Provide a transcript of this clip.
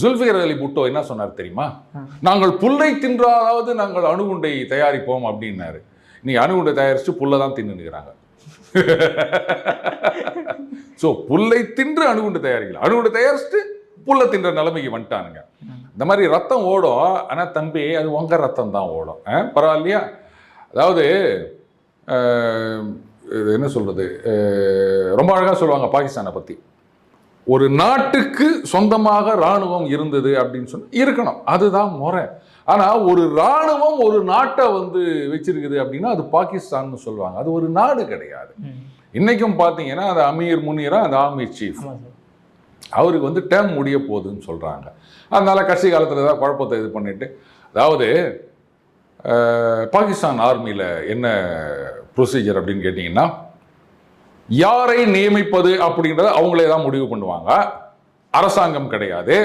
ஜுல்ஃபிகர் அலி புட்டோ என்ன சொன்னார் தெரியுமா? நாங்கள் புல்லை தின்றாவது நாங்கள் அணுகுண்டை தயாரிப்போம் அப்படின்னாரு. நீ அணுகுண்டை தயாரிச்சுட்டு புல்லை தான் தின்னுக்கிறாங்க. ஸோ புல்லை தின்று அணுகுண்டு தயாரிக்கல, அணுகுண்டு தயாரிச்சுட்டு புல்லை தின்ற நிலைமைக்கு வந்துட்டானுங்க. இந்த மாதிரி ரத்தம் ஓடும். ஆனால் தம்பி அது உங்க ரத்தம் தான் ஓடும். பரவாயில்லையா? அதாவது என்ன சொல்றது, ரொம்ப அழகாக சொல்லுவாங்க பாகிஸ்தானை பற்றி. ஒரு நாட்டுக்கு சொந்தமாக இராணுவம் இருந்தது அப்படின்னு சொன்ன இருக்கணும், அதுதான் முறை. ஆனால் ஒரு இராணுவம் ஒரு நாட்டை வச்சிருக்குது அப்படின்னா அது பாகிஸ்தான் சொல்லுவாங்க. அது ஒரு நாடு கிடையாது. இன்னைக்கும் பார்த்தீங்கன்னா அது அமீர் முனீரா, அந்த ஆர்மி சீஃப், அவருக்கு டேர்ம் முடிய போகுதுன்னு சொல்கிறாங்க. அதனால கடைசி காலத்தில் ஏதாவது குழப்பத்தை இது பண்ணிட்டு, அதாவது பாகிஸ்தான் ஆர்மியில் என்ன ப்ரொசீஜர் அப்படின்னு கேட்டிங்கன்னா, யாரை நியமிப்பது அப்படின்றத அவங்களே தான் முடிவு பண்ணுவாங்க. அரசாங்கம் கிடையாது.